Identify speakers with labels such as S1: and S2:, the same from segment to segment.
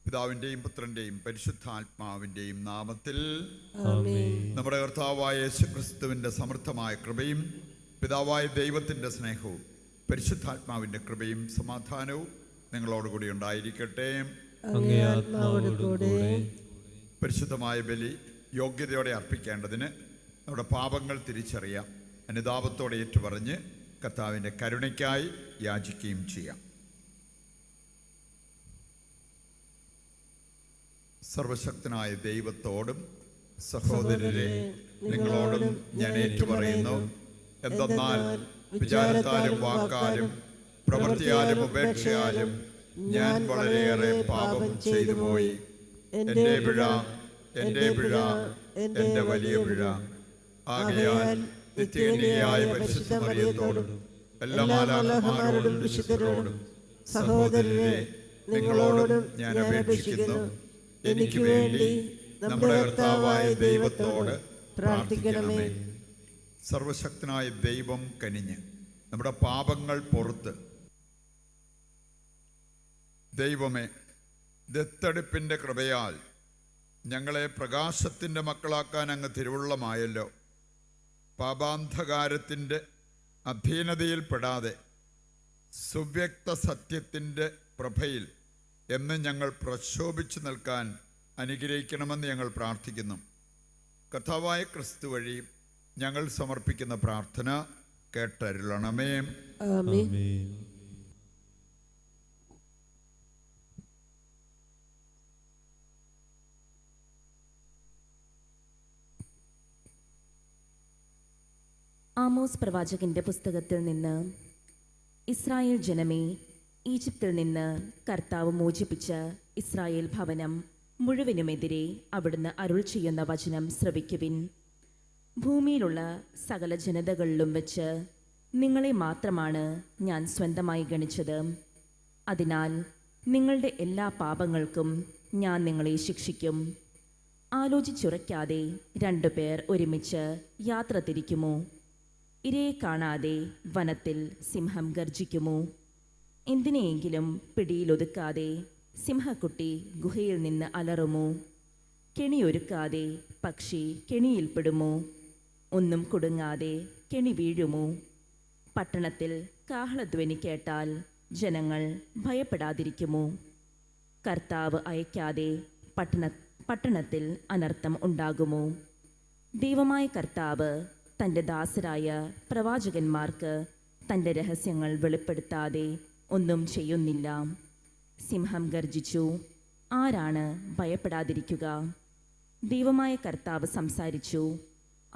S1: പിതാവിൻ്റെയും പുത്രൻ്റെയും പരിശുദ്ധാത്മാവിൻ്റെയും നാമത്തിൽ
S2: ആമേൻ.
S1: നമ്മുടെ കർത്താവായ യേശുക്രിസ്തുവിൻ്റെ സമൃദ്ധമായ കൃപയും പിതാവായ ദൈവത്തിൻ്റെ സ്നേഹവും പരിശുദ്ധാത്മാവിൻ്റെ കൃപയും സമാധാനവും നിങ്ങളോടുകൂടി ഉണ്ടായിരിക്കട്ടെ.
S2: അങ്ങേ ആത്മാവോടുകൂടെ
S1: പരിശുദ്ധമായ ബലി യോഗ്യതയോടെ അർപ്പിക്കേണ്ടതിന് നമ്മുടെ പാപങ്ങൾ തിരിച്ചറിയാം, അനുതാപത്തോടെ ഏറ്റുപറഞ്ഞ് കർത്താവിൻ്റെ കരുണയ്ക്കായി യാചിക്കുകയും ചെയ്യാം. സർവശക്തനായ ദൈവത്തോടും സഹോദരരെ നിങ്ങളോടും ഞാൻ ഏറ്റുപറയുന്നു, എന്തെന്നാൽ വിചാരത്താലും വാക്കാലും പ്രവൃത്തിയാലും ഉപേക്ഷയാലും ഞാൻ വളരെയേറെ പാപം ചെയ്തു പോയി. എൻ്റെ പിഴ, എൻ്റെ പിഴ, എൻ്റെ വലിയ പിഴ. ആകയാൽ നിത്യകന്യകയായ പരിശുദ്ധ മറിയത്തോടും എല്ലാ മാലാഖമാരോടും വിശുദ്ധരോടും സഹോദരരെ നിങ്ങളോടും ഞാൻ അപേക്ഷിക്കുന്നു, എനിക്ക് വേണ്ടി നമ്മുടെ കർത്താവായ ദൈവത്തോട് പ്രാർത്ഥിക്കണമേ. സർവശക്തനായ ദൈവം കനിഞ്ഞ് നമ്മുടെ പാപങ്ങൾ പൊറുത്ത്, ദൈവമേ, ദത്തെടുപ്പിൻ്റെ കൃപയാൽ ഞങ്ങളെ പ്രകാശത്തിൻ്റെ മക്കളാക്കാൻ അങ്ങ് തിരുവുള്ളമായല്ലോ. പാപാന്ധകാരത്തിൻ്റെ അധീനതയിൽപ്പെടാതെ സുവ്യക്ത സത്യത്തിൻ്റെ പ്രഭയിൽ എന്ന് ഞങ്ങൾ പ്രശോഭിച്ചു നിൽക്കാൻ അനുഗ്രഹിക്കണമെന്ന് ഞങ്ങൾ പ്രാർത്ഥിക്കുന്നു. കർത്താവായ ക്രിസ്തു വഴി ഞങ്ങൾ സമർപ്പിക്കുന്ന പ്രാർത്ഥന കേട്ടരുളണമേ.
S2: ആമേൻ.
S3: ആമോസ് പ്രവാചകന്റെ പുസ്തകത്തിൽ നിന്ന്, ഇസ്രായേൽ ജനമേ, ഈജിപ്തിൽ നിന്ന് കർത്താവ് മോചിപ്പിച്ച ഇസ്രായേൽ ഭവനം മുഴുവനുമെതിരെ അവിടുന്ന് അരുൾ ചെയ്യുന്ന വചനം ശ്രവിക്കുവിൻ. ഭൂമിയിലുള്ള സകല ജനതകളിലും വെച്ച് നിങ്ങളെ മാത്രമാണ് ഞാൻ സ്വന്തമായി ഗണിച്ചത്. അതിനാൽ നിങ്ങളുടെ എല്ലാ പാപങ്ങൾക്കും ഞാൻ നിങ്ങളെ ശിക്ഷിക്കും. ആലോചിച്ചുറയ്ക്കാതെ രണ്ടുപേർ ഒരുമിച്ച് യാത്ര തിരിക്കുമോ? ഇരയെ കാണാതെ വനത്തിൽ സിംഹം ഗർജിക്കുമോ? എന്തിനെയെങ്കിലും പിടിയിലൊതുക്കാതെ സിംഹക്കുട്ടി ഗുഹയിൽ നിന്ന് അലറുമോ? കെണിയൊരുക്കാതെ പക്ഷി കെണിയിൽപ്പെടുമോ? ഒന്നും കുടുങ്ങാതെ കെണി വീഴുമോ? പട്ടണത്തിൽ കാഹളധ്വനി കേട്ടാൽ ജനങ്ങൾ ഭയപ്പെടാതിരിക്കുമോ? കർത്താവ് അയക്കാതെ പട്ടണത്തിൽ അനർത്ഥം ഉണ്ടാകുമോ? ദൈവമായ കർത്താവ് തൻ്റെ ദാസരായ പ്രവാചകന്മാർക്ക് തൻ്റെ രഹസ്യങ്ങൾ വെളിപ്പെടുത്താതെ ഒന്നും ചെയ്യുന്നില്ല. സിംഹം ഗർജിച്ചു, ആരാണ് ഭയപ്പെടാതിരിക്കുക? ദൈവമായ കർത്താവ് സംസാരിച്ചു,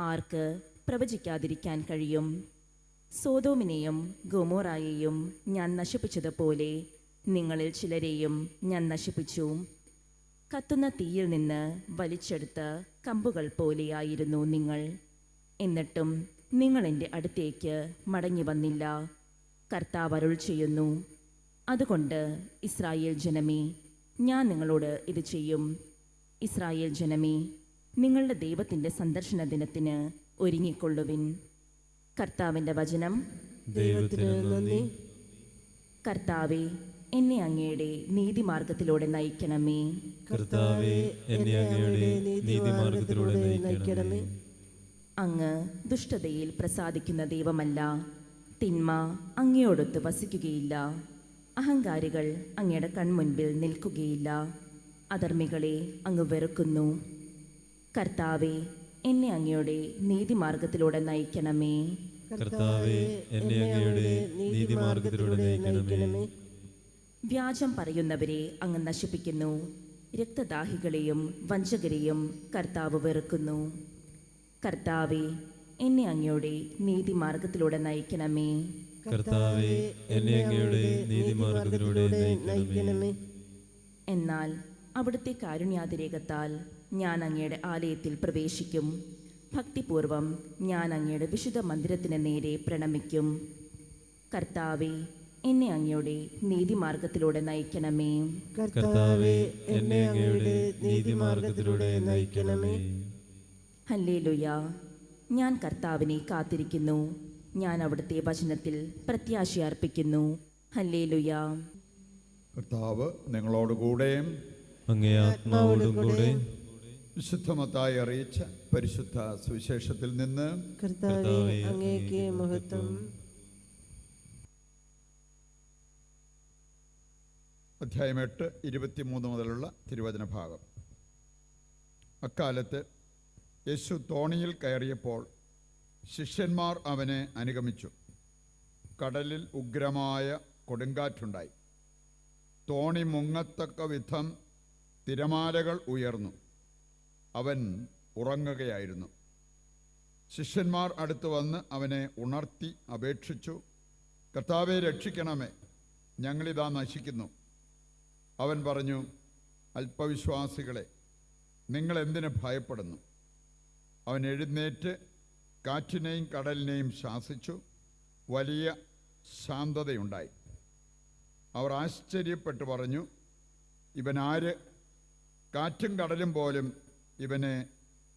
S3: ആർക്ക് പ്രവചിക്കാതിരിക്കാൻ കഴിയും? സോദോമിനെയും ഗൊമോറായെയും ഞാൻ നശിപ്പിച്ചതുപോലെ നിങ്ങളിൽ ചിലരെയും ഞാൻ നശിപ്പിച്ചു. കത്തുന്ന തീയിൽ നിന്ന് വലിച്ചെടുത്ത കമ്പുകൾ പോലെയായിരുന്നു നിങ്ങൾ. എന്നിട്ടും നിങ്ങൾ എൻ്റെ അടുത്തേക്ക് മടങ്ങി വന്നില്ല. കർത്താവ് അരുൾ ചെയ്യുന്നു. അതുകൊണ്ട് ഇസ്രായേൽ ജനമേ, ഞാൻ നിങ്ങളോട് ഇത് ചെയ്യും. ഇസ്രായേൽ ജനമേ, നിങ്ങളുടെ ദൈവത്തിൻ്റെ സന്ദർശന ദിനത്തിന് ഒരുങ്ങിക്കൊള്ളുവിൻ. കർത്താവിൻ്റെ വചനം.
S2: ദൈവത്തിന് നന്ദി.
S3: കർത്താവേ, എന്നെ അങ്ങയുടെ നീതിമാർഗത്തിലൂടെ നയിക്കണമേ.
S2: കർത്താവേ, എന്നെ അങ്ങയുടെ നീതിമാർഗത്തിലൂടെ നയിക്കണമേ.
S3: അങ്ങ് ദുഷ്ടതയിൽ പ്രസാദിക്കുന്ന ദൈവമല്ല. തിന്മ അങ്ങയോടൊത്ത് വസിക്കുകയില്ല. അഹങ്കാരികൾ അങ്ങയുടെ കൺമുൻപിൽ നിൽക്കുകയില്ല. അധർമ്മികളെ അങ്ങ് വെറുക്കുന്നു. കർത്താവേ, എന്നെ അങ്ങയുടെ നീതിമാർഗത്തിലൂടെ നയിക്കണമേ.
S2: കർത്താവേ, എന്നെ അങ്ങയുടെ നീതിമാർഗത്തിലൂടെ നയിക്കണമേ.
S3: വ്യാജം പറയുന്നവരെ അങ്ങ് നശിപ്പിക്കുന്നു. രക്തദാഹികളെയും വഞ്ചകരെയും കർത്താവ് വെറുക്കുന്നു. കർത്താവേ, എന്നെ അങ്ങയുടെ നീതിമാർഗത്തിലൂടെ നയിക്കണമേ.
S2: കർത്താവേ, എന്നെ അങ്ങയുടെ നീതിമാർഗത്തിലൂടെ നയിക്കണമേ.
S3: എന്നാൽ അവിടുത്തെ കാരുണ്യാതിരേകത്താൽ ഞാൻ അങ്ങയുടെ ആലയത്തിൽ പ്രവേശിക്കും. ഭക്തിപൂർവം ഞാൻ അങ്ങയുടെ വിശുദ്ധ മന്ദിരത്തിന് നേരെ പ്രണമിക്കും. കർത്താവേ, എന്നെ അങ്ങയുടെ നീതിമാർഗത്തിലൂടെ നയിക്കണമേ.
S2: കർത്താവേ, എന്നെ അങ്ങയുടെ നീതിമാർഗത്തിലൂടെ നയിക്കണമേ.
S3: ഹല്ലേലൂയ. ഞാൻ കർത്താവിനെ കാത്തിരിക്കുന്നു. ഞാൻ അവിടുത്തെ വചനത്തിൽ പ്രത്യാശ അർപ്പിക്കുന്നു. ഹല്ലേലൂയ.
S1: കർത്താവ് നിങ്ങളോടുകൂടെ
S2: അങ്ങേ ആത്മാവോടും കൂടെ.
S1: വിശുദ്ധ മത്തായി അറിയിച്ച പരിശുദ്ധ സുവിശേഷത്തിൽ നിന്ന്.
S2: കർത്താവേ,
S4: അങ്ങേക്ക് മഹത്വം.
S1: അധ്യായം 8, 23 മുതലുള്ള തിരുവചന ഭാഗം. അക്കാലത്ത് യേശു തോണിയിൽ കയറിയപ്പോൾ ശിഷ്യന്മാർ അവനെ അനുഗമിച്ചു. കടലിൽ ഉഗ്രമായ കൊടുങ്കാറ്റുണ്ടായി. തോണി മുങ്ങത്തക്ക വിധം തിരമാലകൾ ഉയർന്നു. അവൻ ഉറങ്ങുകയായിരുന്നു. ശിഷ്യന്മാർ അടുത്തു വന്ന് അവനെ ഉണർത്തി അപേക്ഷിച്ചു, കർത്താവേ, രക്ഷിക്കണമേ, ഞങ്ങളിതാ നശിക്കുന്നു. അവൻ പറഞ്ഞു, അല്പവിശ്വാസികളെ, നിങ്ങൾ എന്തിനു ഭയപ്പെടുന്നു? അവൻ എഴുന്നേറ്റ് കാറ്റിനെയും കടലിനെയും ശാസിച്ചു. വലിയ ശാന്തതയുണ്ടായി. അവർ ആശ്ചര്യപ്പെട്ടു പറഞ്ഞു, ഇവനാര്? കാറ്റും കടലും പോലും ഇവനെ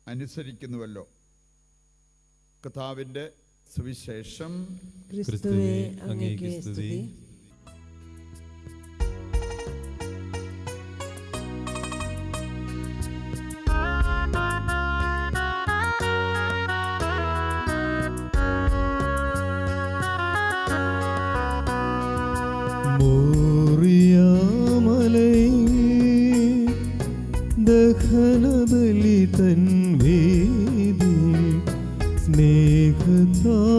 S1: അനുസരിക്കുന്നുവല്ലോ. കർത്താവിൻ്റെ സുവിശേഷം.
S4: ക്രിസ്തുവേ, അങ്ങേക്ക് സ്തുതി.
S2: ദഹനബലി തൻ വേദി സ്നേഹതാതനു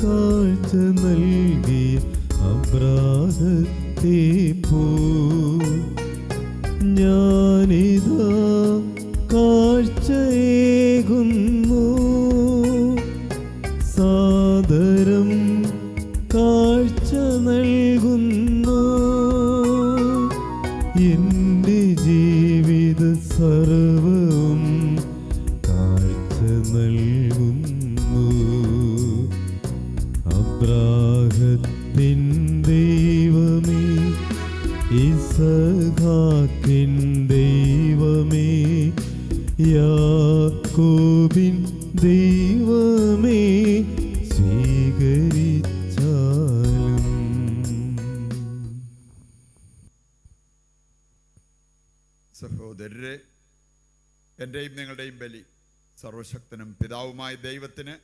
S2: കാഴ്ച നൽകി അബ്രാഹത്തെ പോ. ഞാനിതാ കാഴ്ചയേകുന്നു, സാദരം കാഴ്ച നൽകുന്നു. എൻ്റെ ജീവിത സർവവും കാഴ്ച നൽകുന്നു. അബ്രാഹത്തിൻ ദൈവമേ, ഇസഹാക്കിൻ ദൈവമേ, യാക്കോബിൻ ദൈവമേ, സ്വീകരിച്ചാലും.
S1: സഹോദരരെ, എൻ്റെയും നിങ്ങളുടെയും ബലി സർവശക്തനും പിതാവുമായ ദൈവത്തിന്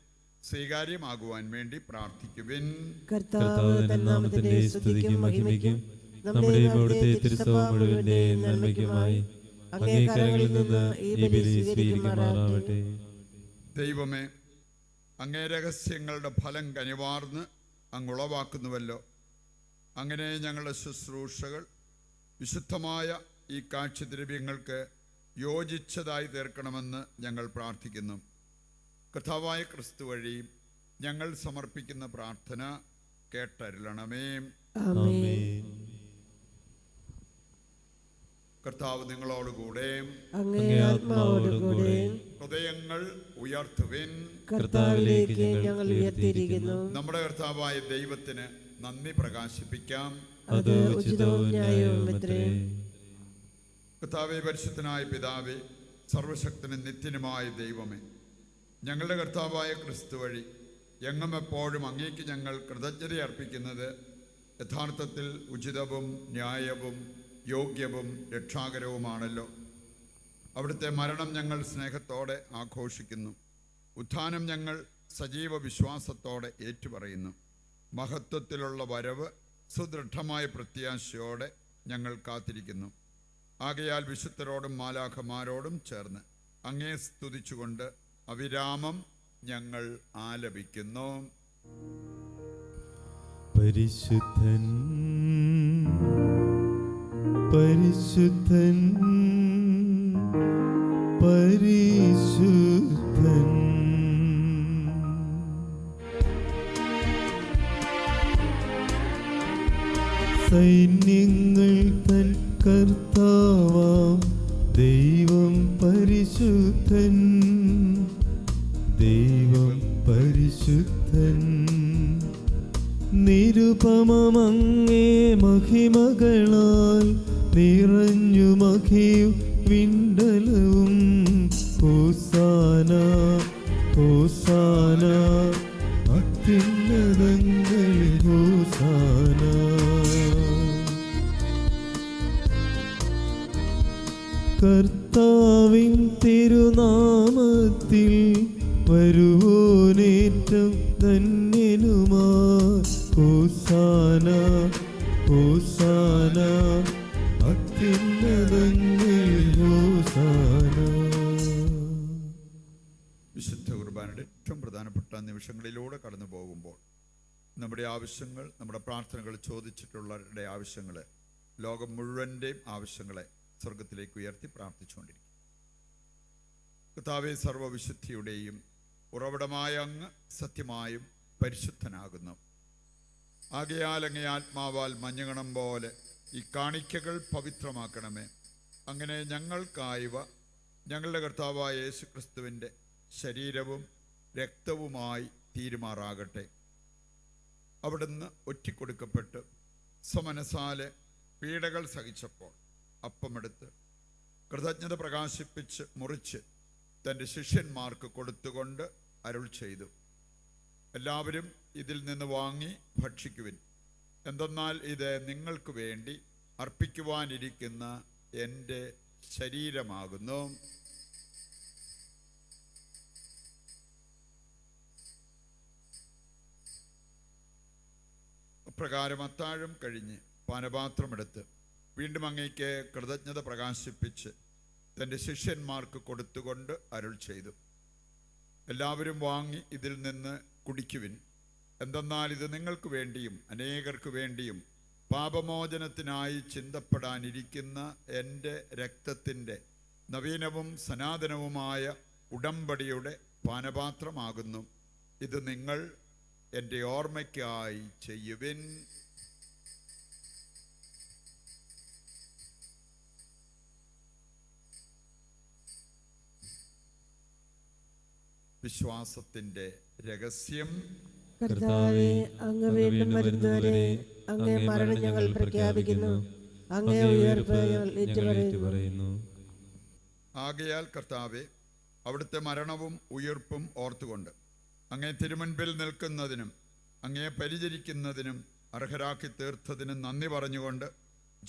S1: സ്വീകാര്യമാകുവാൻ വേണ്ടി പ്രാർത്ഥിക്കുവിൻ.
S4: കർത്താവ് തൻ നാമത്തിന്റെ സ്തുതിക്കും മഹിമയ്ക്കും നമ്മുടെയും അവിടുത്തെ തിരുസഭ മുഴുവന്റെ നന്മയ്ക്കുമായി അങ്ങേ കരങ്ങളിൽ നിന്ന് ഈ ബലി സ്വീകരിക്കുമാറാവട്ടെ.
S1: ദൈവമേ, അങ്ങേ രഹസ്യങ്ങളുടെ ഫലം കനിവാർന്ന് അങ്ങുളവാക്കുന്നുവല്ലോ. അങ്ങനെ ഞങ്ങളുടെ ശുശ്രൂഷകൾ വിശുദ്ധമായ ഈ കാഴ്ചദ്രവ്യങ്ങൾക്ക് യോജിച്ചതായി തീർക്കണമെന്ന് ഞങ്ങൾ പ്രാർത്ഥിക്കുന്നു. കർത്താവായ ക്രിസ്തു വഴി ഞങ്ങൾ സമർപ്പിക്കുന്ന പ്രാർത്ഥന കേട്ടരുളണമേ.
S4: ആമേൻ.
S1: കർത്താവ് നിങ്ങളോടുകൂടെ.
S4: അങ്ങേ ആത്മാവോടുകൂടെ.
S1: ഹൃദയങ്ങൾ ഉയർത്തുവിൻ.
S4: കർത്താവിലേക്ക് ഞങ്ങൾ ഉയർത്തിയിരിക്കുന്നു.
S1: നമ്മുടെ കർത്താവായ ദൈവത്തിന് നന്ദി പ്രകാശിപ്പിക്കാം.
S4: അത് ഉചിതവും ന്യായവുമത്രേ.
S1: കർത്താവേ, പരിശുദ്ധനായ പിതാവേ, സർവശക്തനും നിത്യനുമായ ദൈവമേ, ഞങ്ങളുടെ കർത്താവായ ക്രിസ്തു വഴി എങ്ങും എപ്പോഴും അങ്ങേക്ക് ഞങ്ങൾ കൃതജ്ഞത അർപ്പിക്കുന്നത് യഥാർത്ഥത്തിൽ ഉചിതവും ന്യായവും യോഗ്യവും രക്ഷാകരവുമാണല്ലോ. അവിടുത്തെ മരണം ഞങ്ങൾ സ്നേഹത്തോടെ ആഘോഷിക്കുന്നു. ഉത്ഥാനം ഞങ്ങൾ സജീവ വിശ്വാസത്തോടെ ഏറ്റുപറയുന്നു. മഹത്വത്തിലുള്ള വരവ് സുദൃഢമായ പ്രത്യാശയോടെ ഞങ്ങൾ കാത്തിരിക്കുന്നു. ആകയാൽ വിശുദ്ധരോടും മാലാഖമാരോടും ചേർന്ന് അങ്ങേ സ്തുതിച്ചുകൊണ്ട് അവിരാമം ഞങ്ങൾ ആലപിക്കുന്നു.
S2: പരിശുദ്ധൻ, പരിശുദ്ധൻ, പരിശുദ്ധൻ. സൈന്യങ്ങൾ തൻ കർത്താവാം ദൈവം പരിശുദ്ധൻ, ദൈവം പരിശുദ്ധൻ. നിരുപമമങ്ങേ മഹിമകളാൽ നിറഞ്ഞു മഹിയും വിണ്ടലവും. ഹോസാന, ഹോസാന, അത്യുന്നതങ്ങളിൽ ഹോസാന. കർത്താവിൻ തിരുനാമത്തിൽ വരുവോനേറ്റം ധന്യനുമാ. ഹോസാന ഹോസാന അത്യുന്നതങ്ങളിൽ ഹോസാന.
S1: വിശുദ്ധ കുർബാനയുടെ ഏറ്റവും പ്രധാനപ്പെട്ട നിമിഷങ്ങളിലൂടെ കടന്നു പോകുമ്പോൾ നമ്മുടെ ആവശ്യങ്ങൾ, നമ്മുടെ പ്രാർത്ഥനകൾ, ചോദിച്ചിട്ടുള്ളവരുടെ ആവശ്യങ്ങൾ, ലോകം മുഴുവൻ്റെയും ആവശ്യങ്ങളെ സ്വർഗത്തിലേക്ക് ഉയർത്തി പ്രാർത്ഥിച്ചുകൊണ്ടിരിക്കും. കർത്താവേ, സർവ്വവിശുദ്ധിയുടെയും ഉറവിടമായ അങ്ങ് സത്യമായും പരിശുദ്ധനാകുന്നു. ആകയാൽ അങ്ങേ ആത്മാവാൽ മഞ്ഞുകണം പോലെ ഈ കാണിക്കകൾ പവിത്രമാക്കണമേ. അങ്ങനെ ഞങ്ങൾക്കായവ ഞങ്ങളുടെ കർത്താവായ യേശു ക്രിസ്തുവിൻ്റെ ശരീരവും രക്തവുമായി തീരുമാറാകട്ടെ. അവിടുന്ന് ഒറ്റിക്കൊടുക്കപ്പെട്ട് സ്വമനസാലെ പീഡകൾ സഹിച്ചപ്പോൾ അപ്പമെടുത്ത് കൃതജ്ഞത പ്രകാശിപ്പിച്ച് മുറിച്ച് തൻ്റെ ശിഷ്യന്മാർക്ക് കൊടുത്തുകൊണ്ട് അരുൾ ചെയ്തു, എല്ലാവരും ഇതിൽ നിന്ന് വാങ്ങി ഭക്ഷിക്കുവിൻ. എന്തെന്നാൽ ഇത് നിങ്ങൾക്ക് വേണ്ടി അർപ്പിക്കുവാനിരിക്കുന്ന എൻ്റെ ശരീരമാകുന്നു. അപ്രകാരം അത്താഴം കഴിഞ്ഞ് പാനപാത്രമെടുത്ത് വീണ്ടും അങ്ങേക്ക് കൃതജ്ഞത പ്രകാശിപ്പിച്ച് തൻ്റെ ശിഷ്യന്മാർക്ക് കൊടുത്തുകൊണ്ട് അരുൾ ചെയ്തു, എല്ലാവരും വാങ്ങി ഇതിൽ നിന്ന് കുടിക്കുവിൻ. എന്തെന്നാൽ ഇത് നിങ്ങൾക്ക് വേണ്ടിയും അനേകർക്ക് വേണ്ടിയും പാപമോചനത്തിനായി ചിന്തപ്പെടാനിരിക്കുന്ന എൻ്റെ രക്തത്തിൻ്റെ നവീനവും സനാതനവുമായ ഉടമ്പടിയുടെ പാനപാത്രമാകുന്നു. ഇത് നിങ്ങൾ എൻ്റെ ഓർമ്മയ്ക്കായി ചെയ്യുവിൻ. വിശ്വാസത്തിൻ്റെ രഹസ്യം.
S5: കർത്താവേ, അങ്ങ് വീണ്ടും വരുന്നവരെ അങ്ങേ മരണം ഞങ്ങൾ പ്രഖ്യാപിക്കുന്നു, അങ്ങേ ഉയർപ്പ് ഞങ്ങൾ ഏറ്റുപറയുന്നു.
S1: ആകയാൽ കർത്താവേ, അവിടുത്തെ മരണവും ഉയർപ്പും ഓർത്തുകൊണ്ട് അങ്ങേ തിരുമുൻപിൽ നിൽക്കുന്നതിനും അങ്ങയെ പരിചരിക്കുന്നതിനും അർഹരാക്കി തീർത്തതിനും നന്ദി പറഞ്ഞുകൊണ്ട്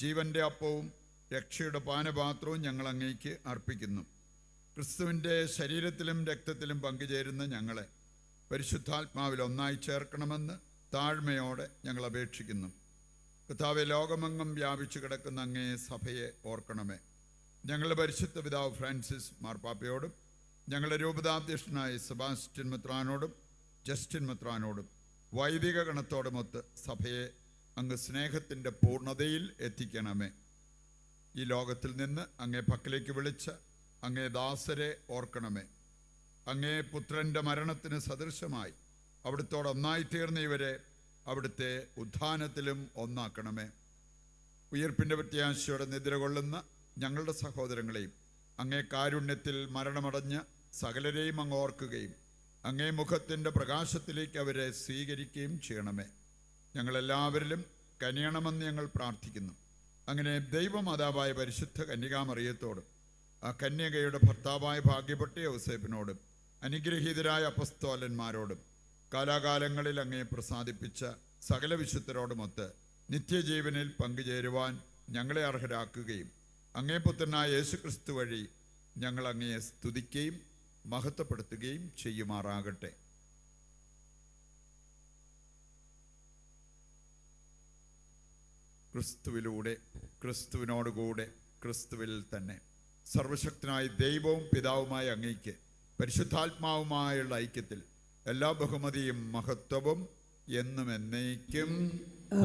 S1: ജീവന്റെ അപ്പവും രക്ഷയുടെ പാനപാത്രവും ഞങ്ങൾ അങ്ങേക്ക് അർപ്പിക്കുന്നു. ക്രിസ്തുവിൻ്റെ ശരീരത്തിലും രക്തത്തിലും പങ്കുചേരുന്ന ഞങ്ങളെ പരിശുദ്ധാത്മാവിൽ ഒന്നായി ചേർക്കണമെന്ന് താഴ്മയോടെ ഞങ്ങൾ അപേക്ഷിക്കുന്നു. കർത്താവേ, ലോകമെങ്ങും വ്യാപിച്ചു കിടക്കുന്ന അങ്ങേ സഭയെ ഓർക്കണമേ. ഞങ്ങളുടെ പരിശുദ്ധ പിതാവ് ഫ്രാൻസിസ് മാർപ്പാപ്പയോടും ഞങ്ങളുടെ രൂപതാധ്യക്ഷനായ സെബാസ്റ്റ്യൻ മെത്രാനോടും ജസ്റ്റിൻ മെത്രാനോടും വൈദിക ഗണത്തോടുമൊത്ത് സഭയെ അങ്ങ് സ്നേഹത്തിൻ്റെ പൂർണ്ണതയിൽ എത്തിക്കണമേ. ഈ ലോകത്തിൽ നിന്ന് അങ്ങേ പക്കലേക്ക് വിളിച്ച അങ്ങേ ദാസരെ ഓർക്കണമേ. അങ്ങേ പുത്രൻ്റെ മരണത്തിന് സദൃശമായി അവിടുത്തോട് ഒന്നായിത്തീർന്ന ഇവരെ അവിടുത്തെ ഉത്ഥാനത്തിലും ഒന്നാക്കണമേ. ഉയർപ്പിൻ്റെ പ്രത്യാശയോടെ നിദ്ര കൊള്ളുന്ന ഞങ്ങളുടെ സഹോദരങ്ങളെയും അങ്ങേ കാരുണ്യത്തിൽ മരണമടഞ്ഞ സകലരെയും അങ്ങ് ഓർക്കുകയും അങ്ങേ മുഖത്തിൻ്റെ പ്രകാശത്തിലേക്ക് അവരെ സ്വീകരിക്കുകയും ചെയ്യണമേ. ഞങ്ങളെല്ലാവരിലും കനിയണമെന്ന് ഞങ്ങൾ പ്രാർത്ഥിക്കുന്നു. അങ്ങനെ ദൈവമാതാവായ പരിശുദ്ധ കന്യകാമറിയത്തോടും ആ കന്യകയുടെ ഭർത്താവായ ഭാഗ്യപ്പെട്ട യൗസേപ്പിനോടും അനുഗ്രഹീതരായ അപ്പസ്തോലന്മാരോടും കാലാകാലങ്ങളിൽ അങ്ങേ പ്രസാദിപ്പിച്ച സകല വിശുദ്ധരോടുമൊത്ത് നിത്യജീവനിൽ പങ്കുചേരുവാൻ ഞങ്ങളെ അർഹരാക്കുകയും അങ്ങേ പുത്രനായ യേശു ക്രിസ്തു വഴി ഞങ്ങൾ അങ്ങയെ സ്തുതിക്കുകയും മഹത്വപ്പെടുത്തുകയും ചെയ്യുമാറാകട്ടെ. ക്രിസ്തുവിലൂടെ, ക്രിസ്തുവിനോടുകൂടെ, ക്രിസ്തുവിൽ തന്നെ സർവശക്തനായ ദൈവവും പിതാവുമായ അങ്ങയ്ക്ക് പരിശുദ്ധാത്മാവുമായുള്ള ഐക്യത്തിൽ എല്ലാ ബഹുമതിയും മഹത്വവും എന്നും എന്നേക്കും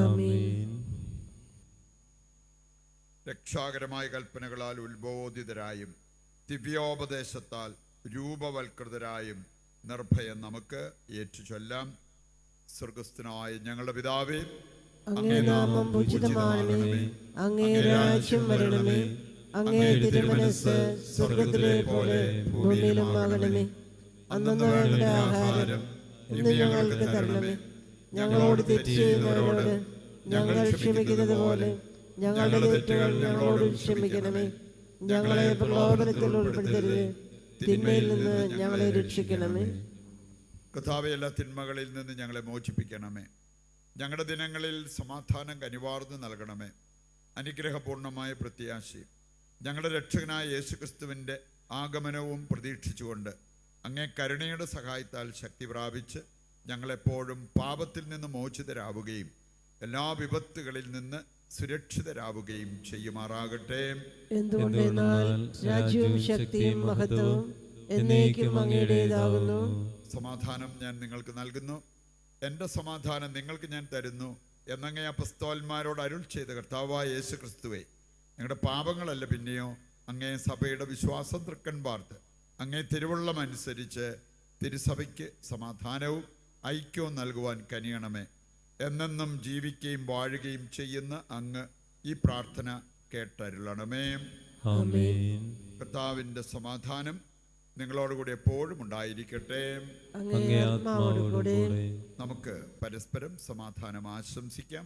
S5: ആമേൻ.
S1: രക്ഷാകരമായ കൽപ്പനകളാൽ ഉത്ബോധിതരായും ദിവ്യോപദേശത്താൽ രൂപവൽകൃതരായും നിർഭയം നമുക്ക് ഏറ്റുചൊല്ലാം. സ്വർഗസ്ഥനായ ഞങ്ങളുടെ പിതാവേ,
S5: അങ്ങേ നാമം പൂജിതമാകണമേ, അങ്ങേ രാജ്യം വരണമേ, അങ്ങേ തിരുമനസ്സ് സ്വർഗത്തിലെ പോലെ ഭൂമിയിലും ആകണമേ. അന്നന്ന് വേണ്ട ആഹാരം ഇന്ന് ഞങ്ങൾക്ക് തരണമേ. ഞങ്ങളോട് തെറ്റ് ചെയ്യുന്നവരോട് ഞങ്ങൾ ക്ഷമിക്കുന്നത് പോലെ ഞങ്ങളുടെ തെറ്റുകൾ ഞങ്ങളോട് ക്ഷമിക്കണമേ. ഞങ്ങളെ പ്രലോഭനത്തിൽ ഉൾപ്പെടുത്തരുത്, തിന്മയിൽ നിന്ന് ഞങ്ങളെ രക്ഷിക്കണമേ.
S1: കർത്താവേ, എല്ലാ തിന്മകളിൽ നിന്ന് ഞങ്ങളെ മോചിപ്പിക്കണമേ. ഞങ്ങളുടെ ദിനങ്ങളിൽ സമാധാനം കനിവാർന്ന് നൽകണമേ. അനുഗ്രഹപൂർണമായ പ്രത്യാശയും ഞങ്ങളുടെ രക്ഷകനായ യേശുക്രിസ്തുവിൻ്റെ ആഗമനവും പ്രതീക്ഷിച്ചുകൊണ്ട് അങ്ങേ കരുണയുടെ സഹായത്താൽ ശക്തി പ്രാപിച്ച് ഞങ്ങളെപ്പോഴും പാപത്തിൽ നിന്ന് മോചിതരാവുകയും എല്ലാ വിപത്തുകളിൽ നിന്ന് സുരക്ഷിതരാവുകയും ചെയ്യുമാറാകട്ടെ.
S5: എന്തുകൊണ്ടെന്നാൽ രാജ്യവും ശക്തിയും മഹത്വവും എന്നേക്കും അങ്ങയുടേതാകുന്നു.
S1: സമാധാനം ഞാൻ നിങ്ങൾക്ക് നൽകുന്നു, എൻ്റെ സമാധാനം നിങ്ങൾക്ക് ഞാൻ തരുന്നു എന്നങ്ങേ അപ്പസ്തോലന്മാരോട് അരുൾ ചെയ്ത കർത്താവായ യേശു ക്രിസ്തുവേ, ഞങ്ങളുടെ പാപങ്ങളല്ല പിന്നെയോ അങ്ങേ സഭയുടെ വിശ്വാസം തൃക്കൺ പാർത്ത് അങ്ങേ തിരുവുള്ളം അനുസരിച്ച് തിരുസഭയ്ക്ക് സമാധാനവും ഐക്യവും നൽകുവാൻ കനിയണമേ. എന്നെന്നും ജീവിക്കുകയും വാഴുകയും ചെയ്യുന്ന അങ്ങ് ഈ പ്രാർത്ഥന കേട്ടരുളണമേ.
S4: ആമേൻ.
S1: കർത്താവിൻ്റെ സമാധാനം നിങ്ങളോടുകൂടി എപ്പോഴും ഉണ്ടായിരിക്കട്ടെ.
S4: അങ്ങേ ആത്മാവോടുകൂടെ
S1: നമുക്ക് പരസ്പരം സമാധാനം ആശംസിക്കാം.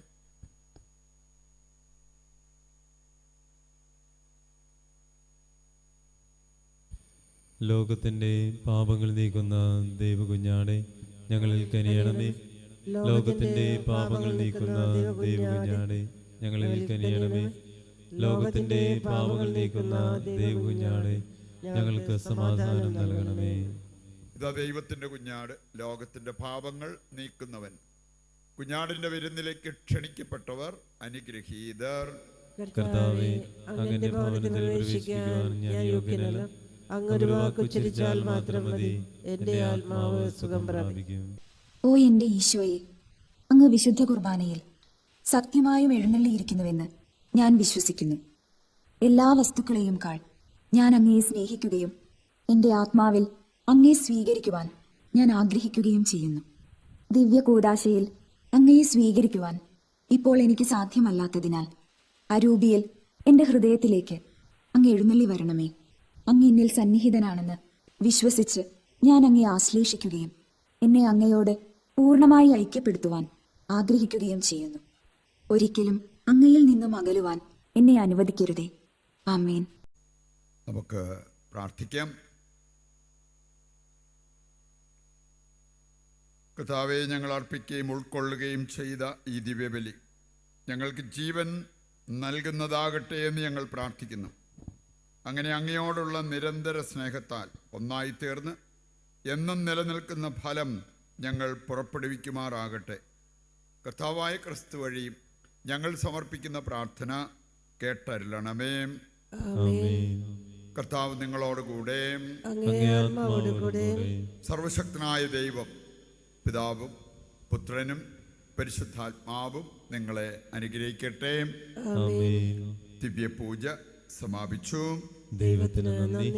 S4: ലോകത്തിന്റെ പാപങ്ങൾ നീക്കുന്ന ദൈവകുഞ്ഞാടെ ഞങ്ങളിൽ കനിയണമേ. ലോകത്തിന്റെ പാപങ്ങൾ നീക്കുന്ന ദൈവകുഞ്ഞാടെ ഞങ്ങളിൽ കനിയണമേ. ലോകത്തിന്റെ പാപങ്ങൾ നീക്കുന്ന ദൈവകുഞ്ഞാടെ ഞങ്ങൾക്ക് സമാധാനം നൽകണമേ.
S1: ഇതാ ദൈവത്തിന്റെ കുഞ്ഞാട്, ലോകത്തിന്റെ പാപങ്ങൾ നീക്കുന്നവൻ. കുഞ്ഞാടിന്റെ വിരുന്നിലേക്ക് ക്ഷണിക്കപ്പെട്ടവർ അനുഗ്രഹീതർ.
S4: കർത്താവേ, അങ്ങന്റെ ഭവനത്തിൽ പ്രവേശിക്കുവാൻ ഞാൻ യോഗ്യനല്ല.
S5: അങ്ങൊരു വാക്കുച്ചരിച്ചാൽ മാത്രം മതി, എന്റെ ആത്മാവ് സുഖം പ്രാപിക്കും.
S6: ഓ എൻ്റെ ഈശോയെ, അങ്ങ് വിശുദ്ധ കുർബാനയിൽ സത്യമായും എഴുന്നള്ളിയിരിക്കുന്നുവെന്ന് ഞാൻ വിശ്വസിക്കുന്നു. എല്ലാ വസ്തുക്കളെയും കാൾ ഞാൻ അങ്ങയെ സ്നേഹിക്കുകയും എൻ്റെ ആത്മാവിൽ അങ്ങയെ സ്വീകരിക്കുവാൻ ഞാൻ ആഗ്രഹിക്കുകയും ചെയ്യുന്നു. ദിവ്യ കൂദാശയിൽ അങ്ങയെ സ്വീകരിക്കുവാൻ ഇപ്പോൾ എനിക്ക് സാധ്യമല്ലാത്തതിനാൽ അരൂപിയിൽ എൻ്റെ ഹൃദയത്തിലേക്ക് അങ്ങ് എഴുന്നള്ളി വരണമേ. അങ്ങ് എന്നിൽ സന്നിഹിതനാണെന്ന് വിശ്വസിച്ച് ഞാൻ അങ്ങയെ ആശ്ലേഷിക്കുകയും എന്നെ അങ്ങയോട് പൂർണ്ണമായി ഐക്യപ്പെടുത്തുവാൻ ആഗ്രഹിക്കുകയും ചെയ്യുന്നു. ഒരിക്കലും അങ്ങയിൽ നിന്നും അകലുവാൻ എന്നെ അനുവദിക്കരുതേ. ആമേൻ.
S1: നമുക്ക് പ്രാർത്ഥിക്കാം. കർത്താവേ, ഞങ്ങൾ അർപ്പിക്കുകയും ഉൾക്കൊള്ളുകയും ചെയ്ത ഈ ദിവ്യബലി ഞങ്ങൾക്ക് ജീവൻ നൽകുന്നതാകട്ടെ എന്ന് ഞങ്ങൾ പ്രാർത്ഥിക്കുന്നു. അങ്ങനെ അങ്ങയോടുള്ള നിരന്തര സ്നേഹത്താൽ ഒന്നായി തീർന്ന് എന്നും നിലനിൽക്കുന്ന ഫലം ഞങ്ങൾ പുറപ്പെടുവിക്കുമാറാകട്ടെ. കർത്താവായ ക്രിസ്തു വഴിയും ഞങ്ങൾ സമർപ്പിക്കുന്ന പ്രാർത്ഥന കേട്ടരുളണമേ.
S4: ആമേൻ.
S1: കർത്താവ് നിങ്ങളോടുകൂടെ.
S5: അങ്ങേ ആത്മാവോടുകൂടെ.
S1: സർവശക്തനായ ദൈവം പിതാവും പുത്രനും പരിശുദ്ധാത്മാവും നിങ്ങളെ അനുഗ്രഹിക്കട്ടെ.
S4: ആമേൻ.
S1: ദിവ്യപൂജ സമാപിച്ചു.
S4: ദൈവത്തിന് നന്ദി.